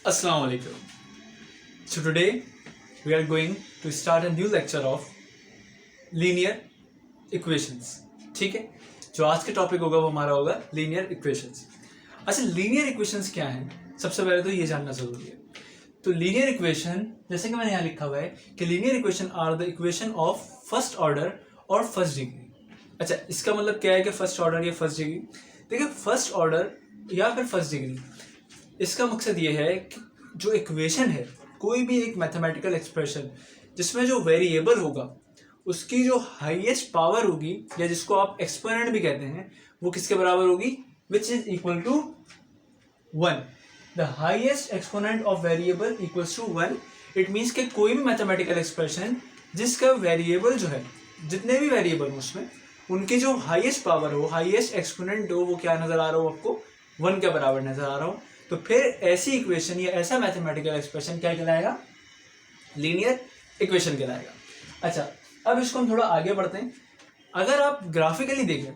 Assalamu alaikum. So today we are going to start a new lecture of linear equations. ठीक है, जो आज के टॉपिक होगा वो हमारा होगा linear equations. अच्छा, linear equations क्या है? सबसे पहले तो ये जानना जरूरी है. तो linear equation जैसे कि मैंने यहाँ लिखा हुआ है कि linear equation are the equation of first order और first degree. अच्छा, इसका मतलब क्या है कि first order या first degree? देखिए, first order या फिर first degree, इसका मकसद ये है कि जो इक्वेशन है, कोई भी एक मैथमेटिकल एक्सप्रेशन जिसमें जो वेरिएबल होगा उसकी जो हाईएस्ट पावर होगी या जिसको आप एक्सपोनेंट भी कहते हैं, वो किसके बराबर होगी? Which is equal to 1. The highest exponent of variable equals to 1. It means कि कोई भी मैथमेटिकल एक्सप्रेशन जिसका वेरिएबल जो है, जितने भी वेरिएबल हो उसमें उनकी जो हाईएस्ट पावर हो, हाईएस्ट एक्सपोनेंट हो, वो क्या नजर आ रहा हो आपको? 1 के बराबर नजर आ रहा हो. तो फिर ऐसी इक्वेशन या ऐसा मैथमेटिकल एक्सप्रेशन क्या कहलाएगा? लीनियर इक्वेशन कहलाएगा. अच्छा, अब इसको हम थोड़ा आगे बढ़ते हैं. अगर आप ग्राफिकली देखें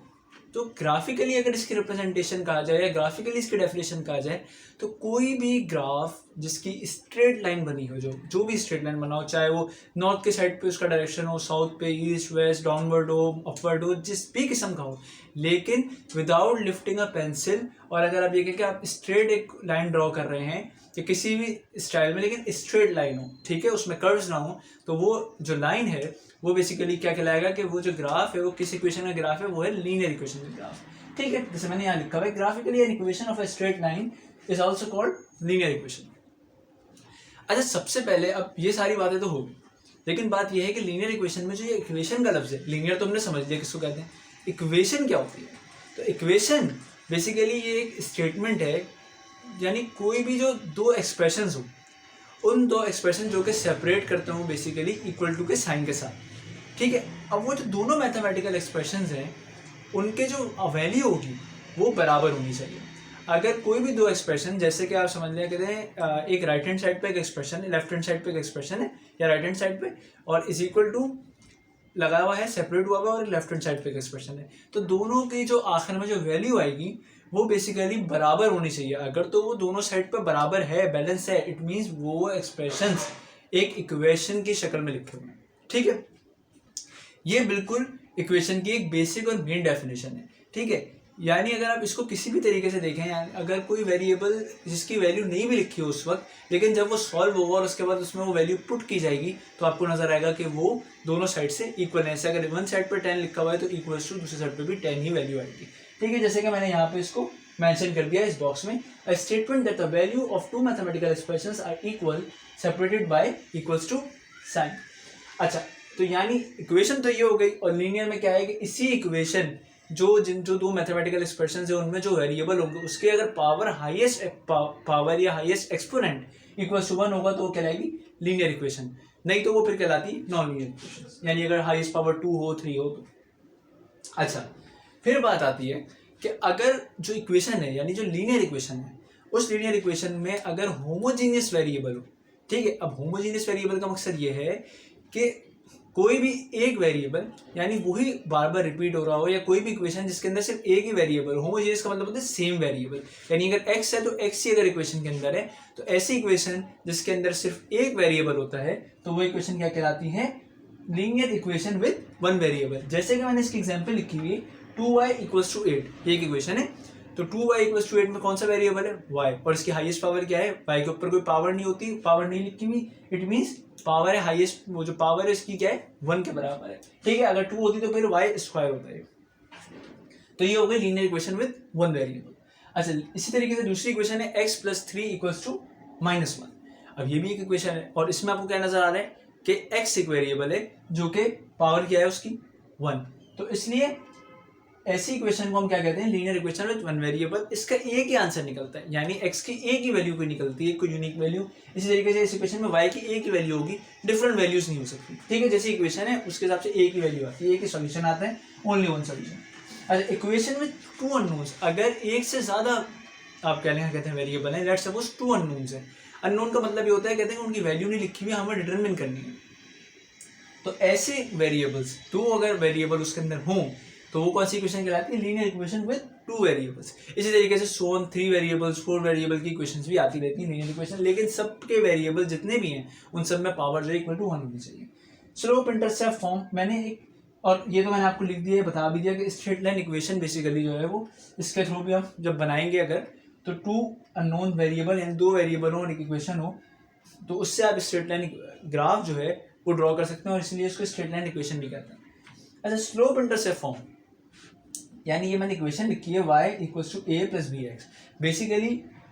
तो ग्राफिकली अगर इसकी रिप्रेजेंटेशन कहा जाए या ग्राफिकली इसकी डेफिनेशन कहा जाए तो कोई भी ग्राफ जिसकी स्ट्रेट लाइन बनी हो, जो भी स्ट्रेट लाइन बना हो, चाहे वो नॉर्थ के साइड पे उसका डायरेक्शन हो, साउथ पे, ईस्ट वेस्ट, डाउनवर्ड हो, अपवर्ड हो, जिस भी किस्म का हो, लेकिन विदाउट लिफ्टिंग अ पेंसिल. और अगर आप ये कहें कि आप स्ट्रेट एक लाइन ड्रॉ कर रहे हैं कि किसी भी स्टाइल में, लेकिन स्ट्रेट लाइन हो, ठीक है, उसमें कर्व्स ना हो, तो वो जो लाइन है वो बेसिकली क्या कहलाएगा कि वो जो ग्राफ है वो किस इक्वेशन का ग्राफ है? वो है लीनियर इक्वेशन का ग्राफ. ठीक है, जैसे मैंने यहाँ लिखा हुआ है, graphically an equation of a straight line is also called linear equation. अच्छा, सबसे पहले अब ये सारी बातें तो होगी, लेकिन बात यह है कि लीनियर इक्वेशन में जो ये इक्वेशन का लफ्ज है, लीनियर तो हमने समझ लिया किसको कहते हैं, इक्वेशन क्या होती है? तो इक्वेशन बेसिकली ये एक स्टेटमेंट है, यानी कोई भी जो दो एक्सप्रेशंस हो, उन दो एक्सप्रेशन जो कि सेपरेट करते हो बेसिकली इक्वल टू के साइन के साथ. ठीक है, अब वो जो दोनों मैथमेटिकल एक्सप्रेशंस हैं उनके जो वैल्यू होगी वो बराबर होनी चाहिए. अगर कोई भी दो एक्सप्रेशन, जैसे कि आप समझ लिया कहते हैं एक राइट हैंड साइड पे एक एक्सप्रेशन, लेफ्ट हैंड साइड पे एक एक्सप्रेशन है या राइट हैंड साइड पे, और इज इक्वल टू लगा हुआ है, सेपरेट हुआ हुआ, और लेफ्ट हैंड साइड पे एक एक्सप्रेशन है, तो दोनों की जो आखिर में जो वैल्यू आएगी वो बेसिकली बराबर होनी चाहिए. अगर तो वो दोनों साइड पे बराबर है, बैलेंस है, इट मीन्स वो एक्सप्रेशंस एक इक्वेशन की शक्ल में लिखे हुए हैं. ठीक है, ये बिल्कुल इक्वेशन की एक बेसिक और मेन डेफिनेशन है. ठीक है, यानी अगर आप इसको किसी भी तरीके से देखें, यानी अगर कोई वेरिएबल जिसकी वैल्यू नहीं भी लिखी हो उस वक्त, लेकिन जब वो सॉल्व होगा और उसके बाद उसमें वो वैल्यू पुट की जाएगी तो आपको नजर आएगा कि वो दोनों साइड से इक्वल है. अगर वन साइड पर 10 लिखा हुआ है तो इक्वल्स टू दूसरी साइड पर भी 10 ही वैल्यू आएगी. ठीक है, जैसे कि मैंने यहाँ पे इसको मेंशन कर दिया इस बॉक्स में, a statement that the value of two mathematical expressions are equal separated by equals to sign. अच्छा, तो यानी इक्वेशन तो ये हो गई, और लीनियर में क्या है कि इसी इक्वेशन जो दो मैथमेटिकल एक्सप्रेशन है उनमें जो वेरिएबल होंगे उसके अगर पावर हाईएस्ट पावर या हाईएस्ट एक्सपोनेंट इक्वल टू 1 होगा तो वो कहलाएगी लीनियर इक्वेशन. नहीं तो वो फिर कहलाती नॉन लीनियर इक्वेशन, यानी अगर हाईएस्ट पावर 2 हो, 3 हो तो. अच्छा, फिर बात आती है कि अगर जो इक्वेशन है, यानी जो लीनियर इक्वेशन है, उस लीनियर इक्वेशन में अगर होमोजीनियस वेरिएबल हो. ठीक है, अब होमोजीनियस वेरिएबल का मकसद ये है कि कोई भी एक वेरिएबल, यानी वही बार बार रिपीट हो रहा हो, या कोई भी इक्वेशन जिसके अंदर सिर्फ एक ही वेरिएबल. होमोजीनियस का मतलब होता है सेम वेरिएबल, यानी अगर x है तो x ही अगर इक्वेशन के अंदर है, तो ऐसी इक्वेशन जिसके अंदर सिर्फ एक वेरिएबल होता है तो वो इक्वेशन क्या कहलाती है? Linear equation with one variable. जैसे कि मैंने इसकी एग्जाम्पल लिखी हुई है, 2y इक्वल्स टू 8, एक इक्वेशन है. तो 2y इक्वल्स टू 8 में कौन सा वेरिएबल है? y, और इसकी हाईएस्ट पावर क्या है? y के ऊपर कोई पावर नहीं होती, पावर नहीं लिखी हुई, इट मीन्स पावर है हाईएस्ट, वो जो पावर है इसकी क्या है? 1 के बराबर है. ठीक है, अगर 2 होती तो फिर y स्क्वायर होता है. तो ये हो गई linear equation with one variable. अच्छा, इसी तरीके से दूसरी इक्वेशन है x प्लस 3 इक्वल्स टू -1. अब ये भी एक इक्वेशन है, और इसमें आपको क्या नजर आ रहा है कि x एक वेरिएबल है जो कि पावर क्या है उसकी? 1. तो इसलिए ऐसी इक्वेशन को हम क्या कहते हैं? Linear equation with one variable. इसका एक ही आंसर निकलता है, यानी x की एक ही वैल्यू कोई निकलती है, कोई यूनिक वैल्यू. इसी तरीके से इस इक्वेशन में y की एक ही वैल्यू होगी, डिफरेंट वैल्यूज नहीं हो सकती. ठीक है, जैसी इक्वेशन है उसके हिसाब से एक ही वैल्यू आती है, एक ही सॉल्यूशन आता है, ओनली वन सॉल्यूशन. अच्छा, इक्वेशन में टू अननोन्स, अगर एक से ज्यादा आप कहते हैं वेरिएबल है, लेट्स सपोज 2 अननोन्स है. अननोन का मतलब ये होता है, कहते हैं उनकी वैल्यू नहीं लिखी हुई, हमें डिटरमिन करनी है. तो ऐसे वेरिएबल्स, दो अगर वेरिएबल उसके अंदर हों तो वो कौन सी इक्वेशन कहलाती है? Linear equation with 2 variables. इसी तरीके से सोन 3 वेरिएबल्स 4 वेरिएबल की इक्वेशंस भी आती रहती है लीनियर इक्वेशन, लेकिन सबके वेरिएबल जितने भी हैं उन सब में पावर जो इक्वल टू 1 होनी चाहिए। स्लोप इंटरसेप्ट फॉर्म मैंने एक, और ये तो मैंने आपको लिख दिया, बता भी दिया कि स्ट्रेट लाइन इक्वेशन बेसिकली जो है वो इसके थ्रू भी हम जब बनाएंगे अगर, तो 2 अननोन वेरिएबल यानी 2 वेरिएबल हो और एक इक्वेशन हो, तो उससे आप स्ट्रेट लाइन ग्राफ जो है वो ड्रॉ कर सकते हैं, और इसलिए इसको स्ट्रेट लाइन इक्वेशन भी कहते हैं। अच्छा, स्लोप इंटरसेप्ट फॉर्म यानी ये मैंने इक्वेशन लिखी है y equals to a plus b x. Basically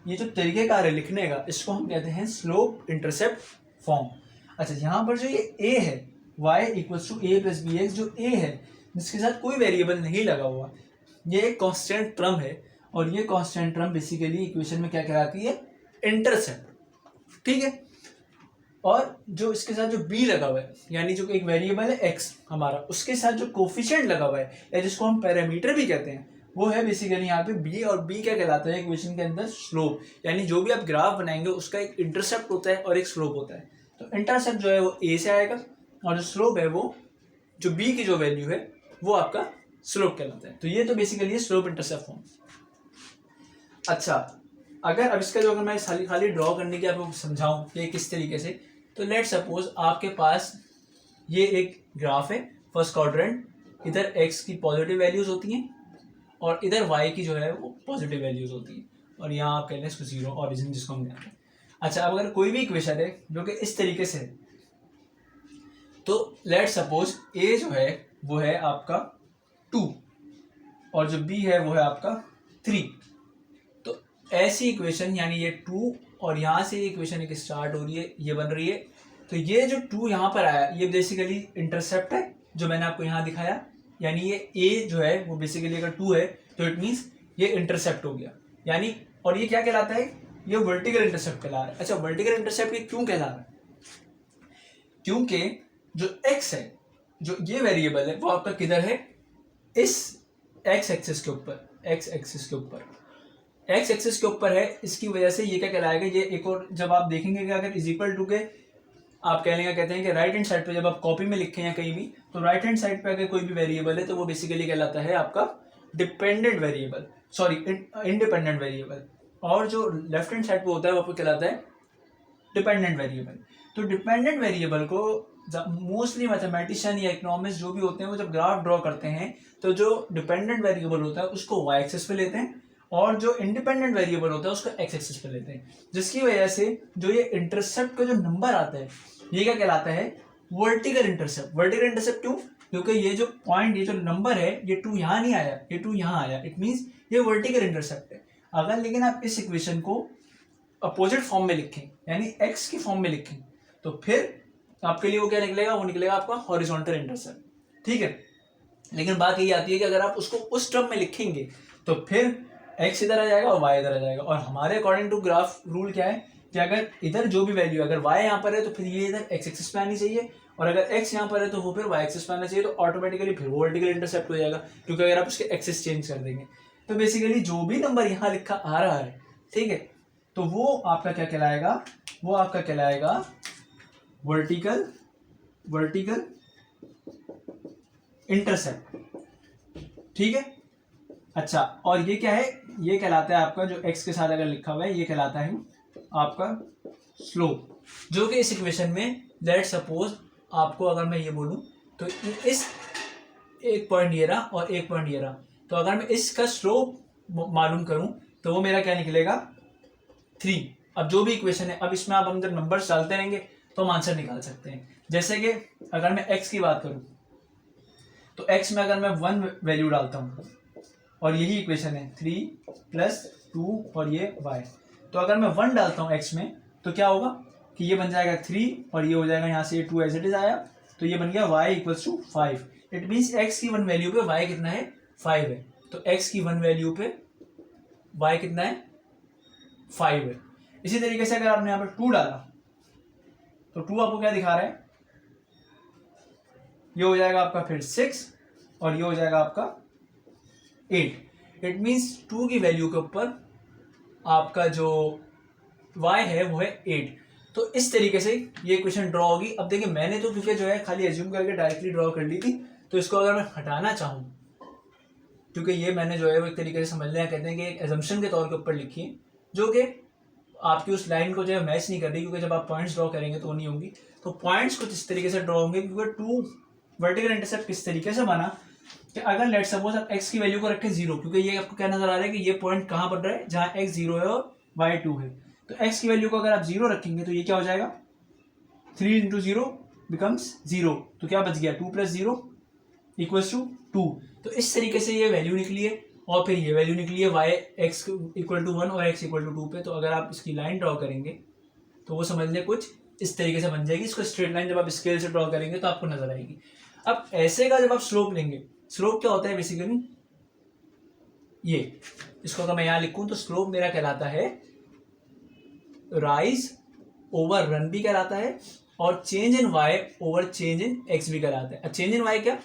ये जो तरीक़ेकार है लिखने का, इसको हम कहते हैं स्लोप इंटरसेप्ट फॉर्म। अच्छा, यहाँ पर जो ये a है y equals to a plus b x, जो a है जिसके साथ कोई वेरिएबल नहीं लगा हुआ, ये एक कांस्टेंट टर्म है, और ये कांस्टेंट टर्म बेसिकली इक्वेशन में क्या कहलाती है, इंटरसेप्ट। ठीक है, और जो इसके साथ जो b लगा हुआ है यानी जो एक वेरिएबल है x हमारा, उसके साथ जो कोफिशिएंट लगा हुआ है या जिसको हम पैरामीटर भी कहते हैं, वो है बेसिकली यहाँ पे b, और b क्या कहलाता है इक्वेशन के अंदर, स्लोप। यानी जो भी आप ग्राफ बनाएंगे उसका एक इंटरसेप्ट होता है और एक स्लोप होता है। तो इंटरसेप्ट जो है वो a से आएगा, और जो स्लोप है वो जो b की जो वैल्यू है वो आपका स्लोप कहलाता है। तो ये तो बेसिकली स्लोप इंटरसेप्ट फॉर्म। अच्छा, अगर अब इसका जो अगर मैं खाली ड्रॉ करने की आपको समझाऊं कि किस तरीके से, तो लेट सपोज आपके पास ये एक ग्राफ है फर्स्ट क्वाड्रेंट, इधर x की पॉजिटिव वैल्यूज होती हैं और इधर y की जो है वो पॉजिटिव वैल्यूज होती हैं, और यहाँ आप कह लें इसको जीरो ऑरिजिन जिसको हम कहते हैं। अच्छा, अब अगर कोई भी इक्वेशन है जो कि इस तरीके से है, तो लेट सपोज a जो है वो है आपका 2 और जो b है वो है आपका 3। तो ऐसी इक्वेशन यानी ये 2 और यहाँ से इक्वेशन एक स्टार्ट हो रही है, ये बन रही है, तो ये जो 2 यहाँ पर आया ये बेसिकली इंटरसेप्ट है जो मैंने आपको यहाँ दिखाया, यानी ये a जो है वो बेसिकली अगर 2 है तो इट मीन्स ये इंटरसेप्ट हो गया यानी, और ये क्या कहलाता है, ये वर्टिकल इंटरसेप्ट कहला रहा है। अच्छा, वर्टिकल इंटरसेप्ट ये क्यों कहला रहा है, क्योंकि जो x है, जो ये वेरिएबल है वो आपका किधर है, इस x एक्सिस के ऊपर, x एक्सिस के ऊपर, x एक्सिस के ऊपर है। इसकी वजह से ये क्या कहलाएगा, ये एक और जब आप देखेंगे कि अगर इज इक्वल टू के आप कह लेंगे, कहते हैं कि राइट हैंड साइड पे जब आप कॉपी में लिखें या कहीं भी, तो राइट हैंड साइड पे अगर कोई भी वेरिएबल है तो वो बेसिकली कहलाता है आपका dependent variable, sorry independent variable, और जो लेफ्ट हैंड साइड पे होता है वो आपको कहलाता है डिपेंडेंट वेरिएबल। तो डिपेंडेंट वेरिएबल को मोस्टली मैथमेटिशियन या इकोनॉमिस्ट जो भी होते हैं वो जब ग्राफ ड्रॉ करते हैं तो जो डिपेंडेंट वेरिएबल होता है उसको y एक्सिस पे लेते हैं, और जो इंडिपेंडेंट वेरिएबल होता है उसको x एक्सिस पे लेते हैं, जिसकी वजह से जो ये इंटरसेप्ट का जो नंबर आता है ये क्या कहलाता है, वर्टिकल इंटरसेप्ट। वर्टिकल इंटरसेप्ट क्यों, क्योंकि ये जो पॉइंट, ये जो नंबर है, ये 2 यहाँ नहीं आया, ये 2 यहाँ आया, इट मीन्स ये वर्टिकल इंटरसेप्ट है। अगर लेकिन आप इस इक्वेशन को अपोजिट फॉर्म में लिखें यानी x की फॉर्म में लिखें, तो फिर आपके लिए वो क्या निकलेगा, वो निकलेगा आपका हॉरिजॉन्टल इंटरसेप्ट। ठीक है, लेकिन बात यही आती है कि अगर आप उसको उस टर्म में लिखेंगे तो फिर x इधर आ जाएगा और y इधर आ जाएगा, और हमारे अकॉर्डिंग टू ग्राफ रूल क्या है कि अगर इधर जो भी वैल्यू, अगर y यहाँ पर है तो फिर ये इधर x एक्सिस पे आनी चाहिए, और अगर x यहाँ पर है तो वो फिर y एक्सिस पे आना चाहिए, तो ऑटोमेटिकली फिर वो वर्टिकल इंटरसेप्ट हो जाएगा, क्योंकि अगर आप उसके एक्सिस चेंज कर देंगे तो बेसिकली जो भी नंबर यहाँ लिखा आ रहा है, ठीक है, तो वो आपका क्या कहलाएगा, वो आपका कहलाएगा वर्टिकल इंटरसेप्ट। ठीक है, अच्छा, और ये क्या है, ये कहलाता है आपका जो x के साथ अगर लिखा हुआ है ये कहलाता है आपका स्लोप, जो कि इस इक्वेशन में लेट सपोज आपको अगर मैं ये बोलूं तो इस एक पॉइंट ये रहा और एक पॉइंट ये रहा, तो अगर मैं इसका स्लोप मालूम करूं तो वो मेरा क्या निकलेगा 3। अब जो भी इक्वेशन है, अब इसमें आप हम जब नंबर्स डालते रहेंगे तो हम आंसर निकाल सकते हैं। जैसे कि अगर मैं x की बात करूं तो x में अगर मैं 1 वैल्यू डालता हूं, और यही इक्वेशन है 3 + 2 और ये y, तो अगर मैं 1 डालता हूँ x में तो क्या होगा कि ये बन जाएगा 3 और ये हो जाएगा यहाँ से ये 2 एज इट इज आया, तो ये बन गया y = 5। इट मीन्स x की 1 वैल्यू पे y कितना है, 5 है, तो x की 1 वैल्यू पे y कितना है, 5 है। इसी तरीके से अगर आपने यहाँ पर 2 डाला तो 2 आपको क्या दिखा रहा है, ये हो जाएगा आपका फिर 6 और ये हो जाएगा आपका 8। इट मीन्स 2 की वैल्यू के ऊपर आपका जो y है वो है 8। तो इस तरीके से ये क्वेश्चन ड्रॉ होगी। अब देखिए मैंने तो क्योंकि जो है खाली एज्यूम करके डायरेक्टली ड्रॉ कर ली थी, तो इसको अगर मैं हटाना चाहूँ क्योंकि ये मैंने जो है वो एक तरीके से समझ लिया, कहते हैं कि एक एजम्पशन के तौर के ऊपर लिखी है जो कि आपकी उस लाइन को जो है मैच नहीं कर रही, क्योंकि जब आप पॉइंट्स ड्रॉ करेंगे तो वो नहीं होंगी। तो पॉइंट्स कुछ इस तरीके से ड्रॉ होंगे, क्योंकि टू वर्टिकल इंटरसेप्ट किस तरीके से बना कि अगर लेट सपोज आप x की वैल्यू को रखें 0, क्योंकि ये आपको क्या नजर आ रहा है कि ये पॉइंट कहाँ पर रहा है, जहाँ x 0 है और y 2 है। तो x की वैल्यू को अगर आप 0 रखेंगे तो ये क्या हो जाएगा, 3 इंटू 0 बिकम्स 0, तो क्या बच गया 2 + 0 इक्वल्स टू 2। तो इस तरीके से ये वैल्यू निकली है, और फिर ये वैल्यू निकली है y x इक्वल टू 1 और x इक्वल टू 2 पे। तो अगर आप इसकी लाइन ड्रॉ करेंगे तो वो समझ लें कुछ इस तरीके से बन जाएगी। इसको स्ट्रेट लाइन जब आप स्केल से ड्रॉ करेंगे तो आपको नजर आएगी। अब ऐसे का जब आप स्लोप लेंगे, स्लोप क्या होता है बेसिकली, ये इसको अगर मैं यहां लिखूं तो स्लोप मेरा कहलाता है राइज ओवर रन भी कहलाता है, और change in y over change in x भी कहलाता है। चेंज इन y क्या,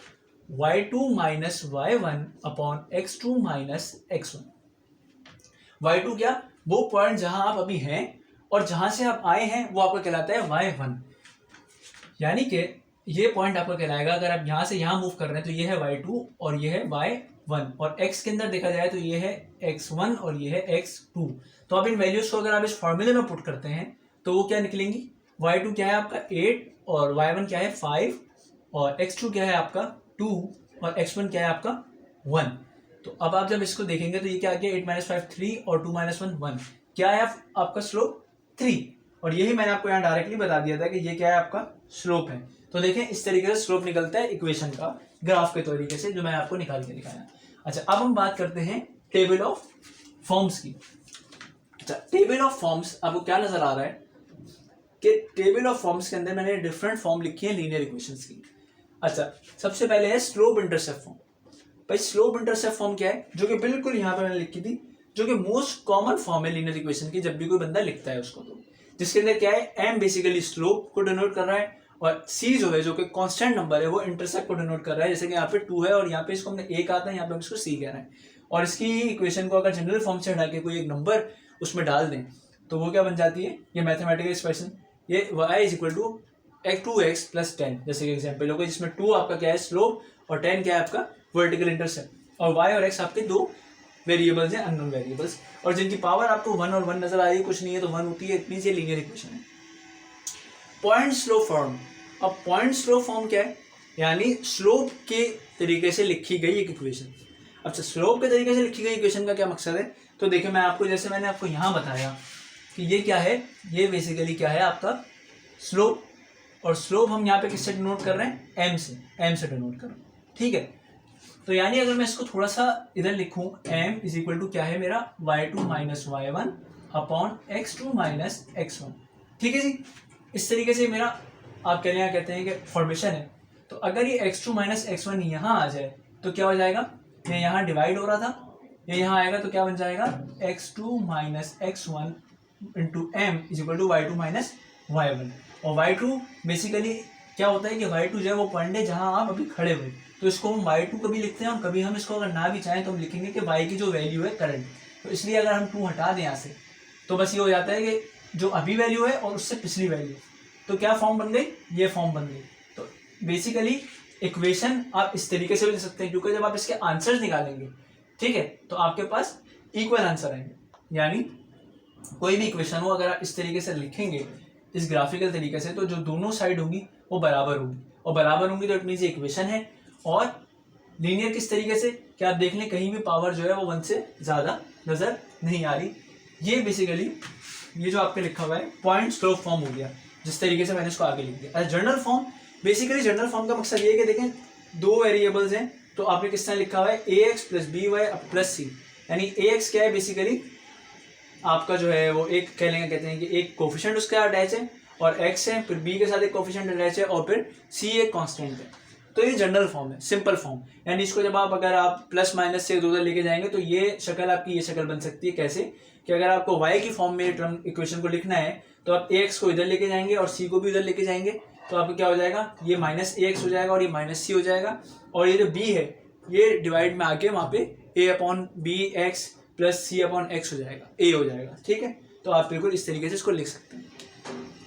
y2 minus y1 upon x2 minus x1। y2 क्या, वो पॉइंट जहां आप अभी हैं और जहां से आप आए हैं वो आपका कहलाता है y1, यानी कि ये पॉइंट आपका कहलाएगा, अगर आप यहां से यहां मूव कर रहे हैं तो ये है y2 और ये है y1, और x के अंदर देखा जाए तो ये है x1 और ये है x2। तो अब इन वैल्यूज को अगर आप इस फॉर्मूले में पुट करते हैं तो वो क्या निकलेंगी, y2 क्या है आपका 8 और y1 क्या है 5 और x2 क्या है आपका 2 और x1 क्या है आपका 1। तो अब आप जब इसको देखेंगे तो ये क्या आ गया, 8 - 5 3 और 2 - 1 1, क्या है आपका स्लोप 3। और यही मैंने आपको यहाँ डायरेक्टली बता दिया था कि ये क्या है आपका स्लोप है। तो देखें इस तरीके से स्लोप निकलता है इक्वेशन का ग्राफ के तरीके से, जो मैं आपको निकाल के दिखाया। अच्छा, अब हम बात करते हैं टेबल ऑफ फॉर्म्स की। अच्छा, टेबल ऑफ फॉर्म्स आपको क्या नजर आ रहा है कि टेबल ऑफ फॉर्म्स के अंदर मैंने डिफरेंट फॉर्म लिखी है लीनियर इक्वेशंस की। अच्छा, सबसे पहले है स्लोप इंटरसेप्ट फॉर्म। भाई स्लोप इंटरसेप्ट फॉर्म क्या है, जो कि बिल्कुल यहाँ पे मैंने लिखी थी, जो कि मोस्ट कॉमन फॉर्म है लीनियर इक्वेशन की जब भी कोई बंदा लिखता है उसको, तो जिसके अंदर क्या है, m बेसिकली स्लोप को डिनोट कर रहा है और c जो है जो कि कांस्टेंट नंबर है वो इंटरसेप्ट को डिनोट कर रहा है। जैसे कि यहाँ पे 2 है और यहाँ पे इसको हमने a कहा था, यहाँ पे हम इसको c कह रहे हैं। और इसकी इक्वेशन को अगर जनरल फॉर्म से हटा के कोई एक नंबर उसमें डाल दें तो वो क्या बन जाती है, ये मैथमेटिकल एक्सप्रेशन, ये y इक्वल टू 2x + 10 जैसे कि एग्जाम्पल हो गया, जिसमें 2 आपका क्या है स्लोप और 10 क्या है आपका वर्टिकल इंटरसेप्ट, और y और x आपके दो वेरिएबल्स हैं, अननोन वेरिएबल्स, और जिनकी पावर आपको 1 और 1 नजर आ रही है, कुछ नहीं है तो 1 होती है, इतनी सी लीनियर इक्वेशन है। पॉइंट स्लोप फॉर्म, अब पॉइंट स्लोप फॉर्म क्या है, यानी स्लोप के तरीके से लिखी गई एक इक्वेशन। अच्छा, स्लोप के तरीके से लिखी गई इक्वेशन का क्या मकसद है, तो देखिए मैं आपको, जैसे मैंने आपको यहाँ बताया कि ये क्या है, ये बेसिकली क्या है आपका स्लोप, और स्लोप हम यहाँ पे किससे डिनोट कर रहे हैं, m से डिनोट कर रहे हैं, ठीक है। तो यानी अगर मैं इसको थोड़ा सा इधर लिखूं, m इज इक्वल टू क्या है मेरा y2 minus y1 upon x2 minus x1, ठीक है जी। इस तरीके से मेरा आप कहते हैं कि फॉर्मेशन है। तो अगर ये x2 माइनस x1 यहाँ आ जाए तो क्या हो जाएगा, ये यहाँ डिवाइड हो रहा था, ये यहाँ आएगा तो क्या बन जाएगा, x2 minus x1 into m is equal to y2 minus y1। और y2 बेसिकली क्या होता है कि y2 जो है वो पॉइंट है जहाँ आप अभी खड़े हुए, तो इसको हम y2 कभी लिखते हैं, और कभी हम इसको अगर ना भी चाहें तो हम लिखेंगे कि y की जो वैल्यू है करंट। तो इसलिए अगर हम 2 हटा दें यहाँ से तो बस ये हो जाता है कि जो अभी वैल्यू है और उससे पिछली वैल्यू, तो क्या फॉर्म बन गई, ये फॉर्म बन गई। तो बेसिकली इक्वेशन आप इस तरीके से भी लिख सकते हैं, क्योंकि जब आप इसके आंसर्स निकालेंगे, ठीक है, तो आपके पास इक्वल आंसर आएंगे। यानी कोई भी इक्वेशन हो अगर आप इस तरीके से लिखेंगे इस ग्राफिकल तरीके से, तो जो दोनों साइड होंगी वो बराबर होंगी, और बराबर होंगी तो इट मीन्स ये इक्वेशन है। और लीनियर किस तरीके से, क्या आप देख लें कहीं भी पावर जो है वो 1 से ज़्यादा नज़र नहीं आ रही। ये बेसिकली ये जो आपके लिखा हुआ है पॉइंट स्लोप फॉर्म हो गया, जिस तरीके से मैंने इसको आगे लिख दिया। General form, basically general form का मकसद ये है कि देखें 2 वेरिएबल्स हैं, तो आपने किस तरह लिखा हुआ है ax + by + c, यानी ax क्या है बेसिकली आपका जो है वो एक कहते हैं कि एक कोफिशिएंट उसका अटैच है, और x है, फिर b के साथ एक कोफिशिएंट अटैच है, और फिर c एक कांस्टेंट है। तो ये जनरल फॉर्म है, सिंपल फॉर्म, यानी इसको जब आप अगर आप प्लस माइनस से उधर लेके जाएंगे तो ये शक्ल आपकी ये शक्ल बन सकती है। कैसे कि अगर आपको y की फॉर्म में टर्म इक्वेशन को लिखना है तो आप ax को इधर लेके जाएंगे और c को भी इधर लेके जाएंगे, तो आपको क्या हो जाएगा, ये -ax हो जाएगा और ये -c हो जाएगा, और ये जो b है ये डिवाइड में आके वहाँ पे a/bx + c/x हो जाएगा, a हो जाएगा, ठीक है। तो आप बिल्कुल इस तरीके से इसको लिख सकते हैं,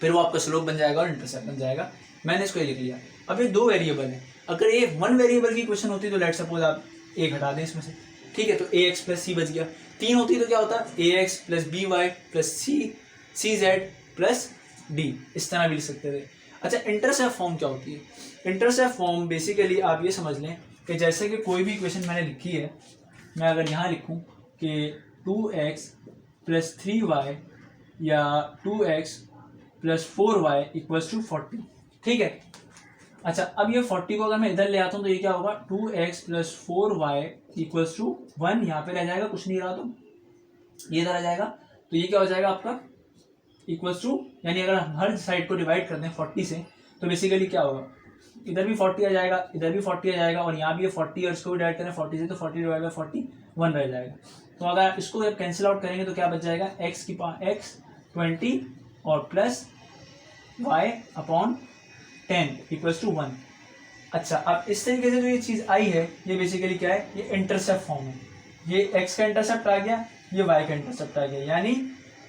फिर वो आपका स्लोप बन जाएगा और इंटरसेप्ट बन जाएगा। मैंने इसको ये लिख लिया। अब ये 2 वेरिएबल है, अगर ये 1 वेरिएबल की क्वेश्चन होती तो लेट सपोज आप 1 हटा दें इसमें से, ठीक है, तो ए एक्स प्लस सी बच गया। 3 होती तो क्या होता, a x plus b y plus c z plus d, इस तरह भी लिख सकते थे। अच्छा, इंटरसेप्ट फॉर्म क्या होती है? इंटरसेप्ट फॉर्म बेसिकली आप ये समझ लें कि जैसे कि कोई भी इक्वेशन मैंने लिखी है, मैं अगर यहाँ लिखूँ कि 2x प्लस 3y या 2x plus 4y equals to 40, ठीक है। अच्छा, अब ये 40 को अगर मैं इधर ले आता हूँ तो ये क्या होगा, 2x plus 4y equals to 1, यहाँ पे रह जाएगा, कुछ नहीं रहा तो ये इधर आ जाएगा, तो ये क्या हो जाएगा आपका इक्वल्स टू, यानी अगर हम हर साइड को डिवाइड करते हैं 40 से तो बेसिकली क्या होगा, इधर भी 40 आ जाएगा, इधर भी 40 आ जाएगा, और यहाँ भी ये 40 और इसको भी डिवाइड करें 40 से तो 40 डिवाइड बाई 41 रह जाएगा। तो अगर इसको जब कैंसिल आउट करेंगे तो क्या बच जाएगा, x 20 और plus y upon 10 equals to 1। अच्छा, अब इस तरीके से जो ये चीज़ आई है ये बेसिकली क्या है, ये इंटरसेप्ट फॉर्म है। ये x का इंटरसेप्ट आ गया, ये y का इंटरसेप्ट आ गया, यानी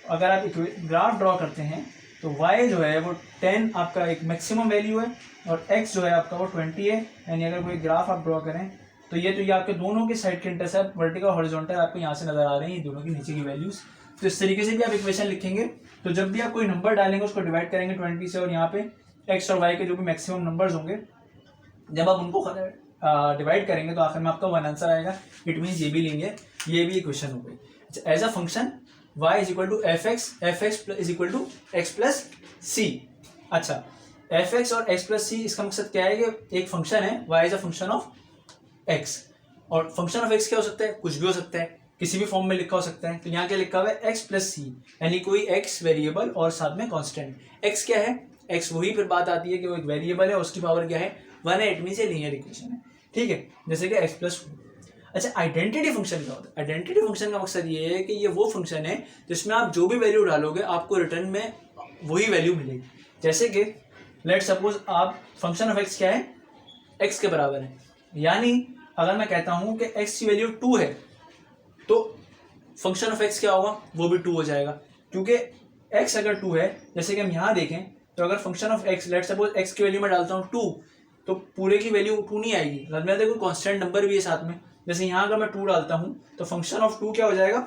अगर आप ग्राफ ड्रॉ करते हैं तो y जो है वो 10 आपका एक मैक्सिमम वैल्यू है और x जो है आपका वो 20 है। यानी अगर कोई ग्राफ आप ड्रॉ करें तो ये आपके दोनों के साइड के इंटरसेप्ट वर्टिकल हॉरिजॉन्टल आपको यहाँ से नजर आ रहे हैं, दोनों के नीचे की वैल्यूज। तो इस तरीके से भी आप इक्वेशन लिखेंगे, तो जब भी आप कोई नंबर डालेंगे उसको डिवाइड करेंगे 20 से, और यहाँ पे x और y के जो भी मैक्सिमम नंबर्स होंगे जब आप उनको डिवाइड करेंगे तो आखिर में आपका 1 आंसर आएगा। इट मीन्स ये भी लीनियर, ये भी इक्वेशन हो गई। अच्छा, as a function y is equal to f x is equal to x plus c. अच्छा, एफ एक्स और एक्स प्लस सी, इसका मकसद क्या है कि एक फंक्शन है y is a function of x, और फंक्शन ऑफ x क्या हो सकता है, कुछ भी हो सकता है, किसी भी फॉर्म में लिखा हो सकता है। तो यहाँ क्या लिखा हुआ है, x प्लस सी, यानी कोई x वेरिएबल और साथ में कांस्टेंट। x क्या है, x वही फिर बात आती है कि वो एक वेरिएबल है, उसकी पावर क्या है 1 है, इट मीन्स ये लीनियर इक्वेशन है, ठीक है, जैसे कि x प्लस 4। अच्छा, आइडेंटिटी फंक्शन क्या होता है? आइडेंटिटी फंक्शन का मकसद ये है कि ये वो फंक्शन है जिसमें आप जो भी वैल्यू डालोगे आपको रिटर्न में वही वैल्यू मिलेगी। जैसे कि लेट सपोज आप फंक्शन ऑफ x क्या है, x के बराबर है, यानी अगर मैं कहता हूं कि x की वैल्यू 2 है तो फंक्शन ऑफ x क्या होगा, वो भी 2 हो जाएगा, क्योंकि x अगर 2 है, जैसे कि हम यहाँ देखें तो अगर function of x let suppose x की वैल्यू में डालता हूँ 2 तो पूरे की वैल्यू 2 नहीं आएगी, मेरा देखो कांस्टेंट नंबर भी है साथ में। जैसे यहाँ अगर मैं 2 डालता हूँ तो फंक्शन ऑफ 2 क्या हो जाएगा,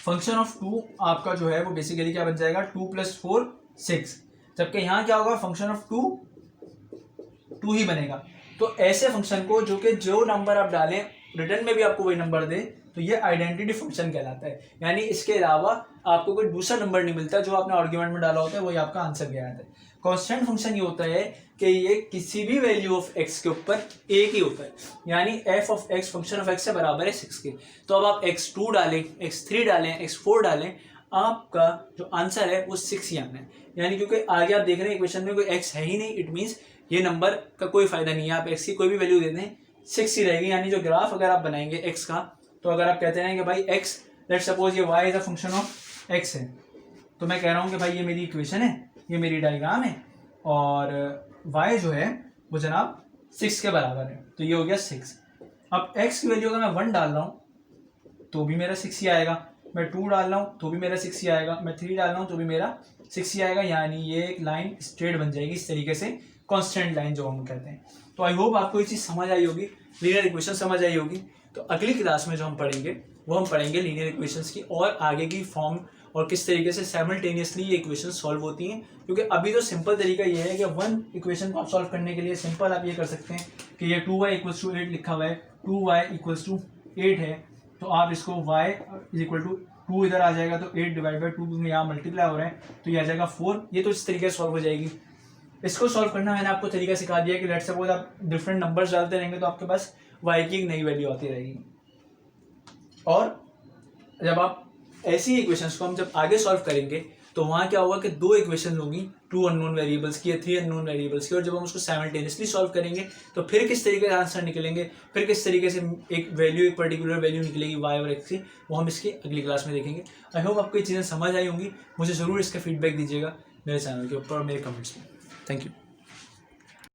फंक्शन ऑफ 2 आपका जो है वो बेसिकली क्या बन जाएगा, 2 + 4 6, जबकि यहाँ क्या होगा, फंक्शन ऑफ 2 ही बनेगा। तो ऐसे फंक्शन को जो नंबर आप डालें रिटर्न में भी आपको वही नंबर दे, तो ये आइडेंटिटी फंक्शन कहलाता है। यानी इसके अलावा आपको कोई दूसरा नंबर नहीं मिलता, जो आपने आर्ग्यूमेंट में डाला होता है वही आपका आंसर गया आता है। कांस्टेंट फंक्शन ये होता है कि ये किसी भी वैल्यू ऑफ x के ऊपर एक ही होता है, यानी f of x function of x से बराबर है 6 के। तो अब आप x2 डालें, x3 डालें, x4 डालें, आपका जो आंसर है वो 6 ही आना है। यानी क्योंकि आगे आप देख रहे हैं इक्वेशन में कोई x है ही नहीं, इट मीन्स ये नंबर का कोई फायदा नहीं है, आप x की कोई भी वैल्यू दे दें 6 ही रहेगी। यानी जो ग्राफ अगर आप बनाएंगे x का, तो अगर आप कहते हैं कि भाई x लेट सपोज ये y is a function of x है, तो मैं कह रहा हूँ कि भाई ये मेरी इक्वेशन है, ये मेरी डायग्राम है, और y जो है वो जनाब 6 के बराबर है, तो ये हो गया 6। अब x की वैल्यू अगर मैं 1 डाल रहा हूँ तो भी मेरा 6 ही आएगा, मैं 2 डाल रहा हूँ तो भी मेरा 6 ही आएगा, मैं 3 डाल रहा हूँ तो भी मेरा 6 ही आएगा। यानी ये एक लाइन स्ट्रेट बन जाएगी इस तरीके से, कांस्टेंट लाइन जो हम कहते हैं। तो आई होप आपको ये चीज़ समझ आई होगी, लीनियर इक्वेशन समझ आई होगी। तो अगली क्लास में जो हम पढ़ेंगे वो हम पढ़ेंगे लीनियर इक्वेशंस की और आगे की फॉर्म और किस तरीके से साइमल्टेनियसली ये इक्वेशन सॉल्व होती हैं। क्योंकि अभी तो सिंपल तरीका ये है कि वन इक्वेशन को आप सॉल्व करने के लिए सिंपल आप ये कर सकते हैं कि ये 2y = 8 लिखा हुआ है, 2y = 8 है, तो आप इसको y = 2 इधर आ जाएगा, तो 8 / 2 क्योंकि यहाँ मल्टीप्लाई हो रहा है तो ये आ जाएगा 4। ये तो इस तरीके से सॉल्व हो जाएगी। इसको सॉल्व करना मैंने आपको तरीका सिखा दिया कि लेट सपोज आप डिफरेंट नंबर्स डालते रहेंगे तो आपके पास y की एक नई वैल्यू आती रहेगी। और जब आप ऐसी इक्वेशंस को हम जब आगे सॉल्व करेंगे तो वहाँ क्या होगा कि 2 इक्वेशन होंगी, 2 अननोन वेरिएबल्स की या 3 अननोन वेरिएबल्स की, और जब हम उसको साइमल्टेनियसली सॉल्व करेंगे तो फिर किस तरीके से आंसर निकलेंगे, फिर किस तरीके से एक पर्टिकुलर वैल्यू निकलेगी y और x की, वो हम इसकी अगली क्लास में देखेंगे। आई होप आपको ये चीज़ें समझ आई होंगी। मुझे ज़रूर इसका फीडबैक दीजिएगा मेरे चैनल के ऊपर और मेरे कमेंट्स में। Thank you.